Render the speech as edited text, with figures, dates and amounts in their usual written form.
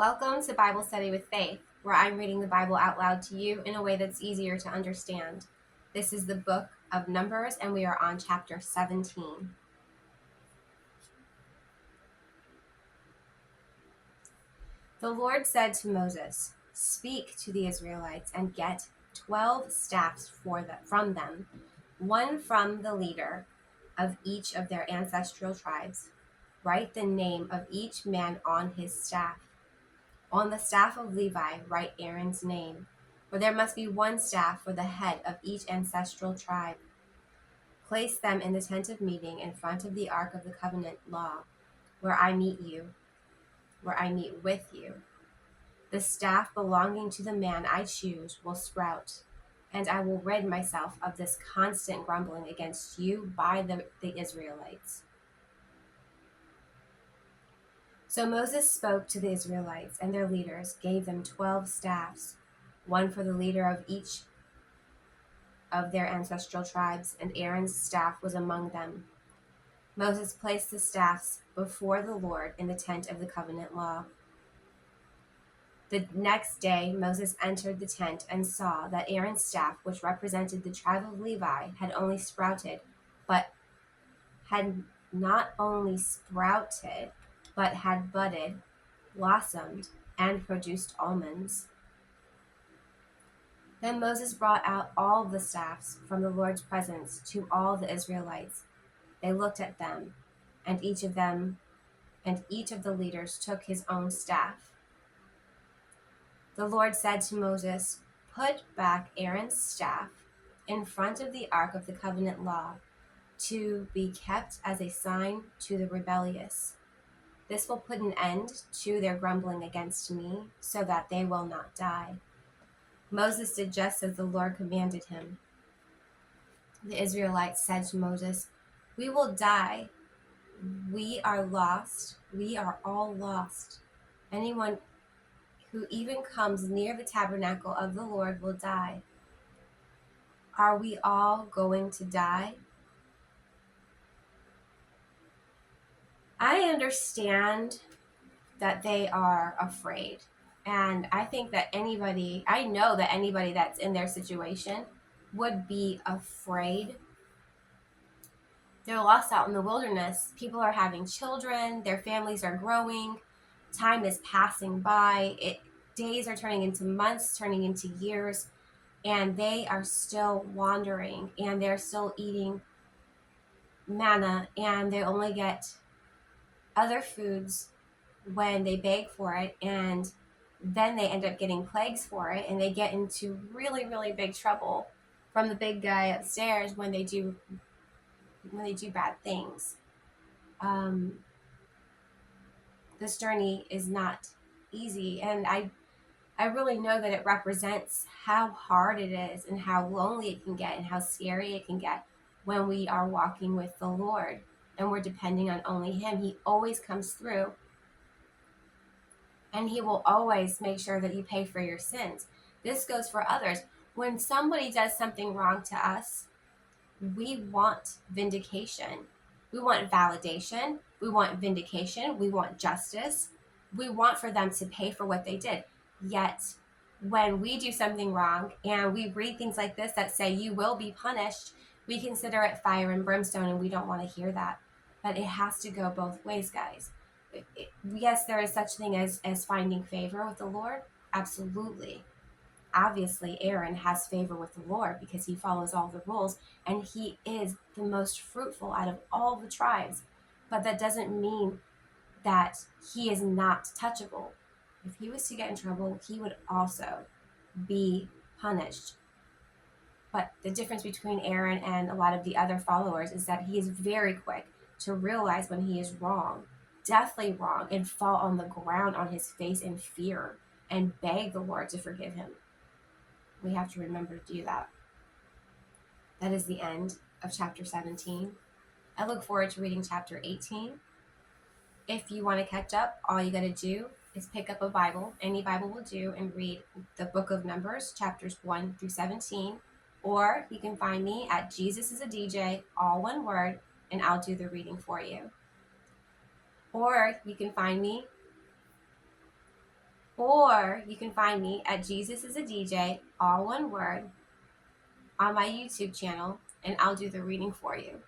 Welcome to Bible Study with Faith, where I'm reading the Bible out loud to you in a way that's easier to understand. This is the book of Numbers, and we are on chapter 17. The Lord said to Moses, "Speak to the Israelites and get 12 staffs from them, one from the leader of each of their ancestral tribes. Write the name of each man on his staff. On the staff of Levi, write Aaron's name, for there must be one staff for the head of each ancestral tribe. Place them in the tent of meeting in front of the ark of the covenant law, where I meet with you. The staff belonging to the man I choose will sprout, and I will rid myself of this constant grumbling against you by the Israelites." So Moses spoke to the Israelites, and their leaders gave them 12 staffs, one for the leader of each of their ancestral tribes, and Aaron's staff was among them. Moses placed the staffs before the Lord in the tent of the covenant law. The next day, Moses entered the tent and saw that Aaron's staff, which represented the tribe of Levi, had only sprouted, but had not only sprouted, but had budded, blossomed, and produced almonds. Then Moses brought out all the staffs from the Lord's presence to all the Israelites. They looked at them, and each of the leaders took his own staff. The Lord said to Moses, "Put back Aaron's staff in front of the ark of the covenant law, to be kept as a sign to the rebellious. This will put an end to their grumbling against me, so that they will not die." Moses did just as the Lord commanded him. The Israelites said to Moses, "We will die. We are lost. We are all lost. Anyone who even comes near the tabernacle of the Lord will die. Are we all going to die?" I understand that they are afraid. And I know that anybody that's in their situation would be afraid. They're lost out in the wilderness. People are having children. Their families are growing. Time is passing by. Days are turning into months, turning into years. And they are still wandering. And they're still eating manna. And they only get other foods when they beg for it. And then they end up getting plagues for it. And they get into really, really big trouble from the big guy upstairs when they do bad things. This journey is not easy, and I really know that it represents how hard it is and how lonely it can get and how scary it can get when we are walking with the Lord and we're depending on only Him. He always comes through, and He will always make sure that you pay for your sins. This goes for others. When somebody does something wrong to us, we want vindication. We want validation. We want vindication. We want justice. We want for them to pay for what they did. Yet, when we do something wrong and we read things like this that say you will be punished, we consider it fire and brimstone, and we don't want to hear that. But it has to go both ways, guys. Yes, there is such thing as finding favor with the Lord. Absolutely. Obviously, Aaron has favor with the Lord because he follows all the rules, and he is the most fruitful out of all the tribes. But that doesn't mean that he is not touchable. If he was to get in trouble, he would also be punished. But the difference between Aaron and a lot of the other followers is that he is very quick to realize when he is wrong, deathly wrong, and fall on the ground on his face in fear and beg the Lord to forgive him. We have to remember to do that. That is the end of chapter 17. I look forward to reading chapter 18. If you want to catch up, all you got to do is pick up a Bible. Any Bible will do, and read the book of Numbers, chapters 1 through 17. Or you can find me at Jesus is a DJ, all one word, and I'll do the reading for you. Or you can find me Or you can find me at Jesus is a DJ, all one word, on my YouTube channel, and I'll do the reading for you.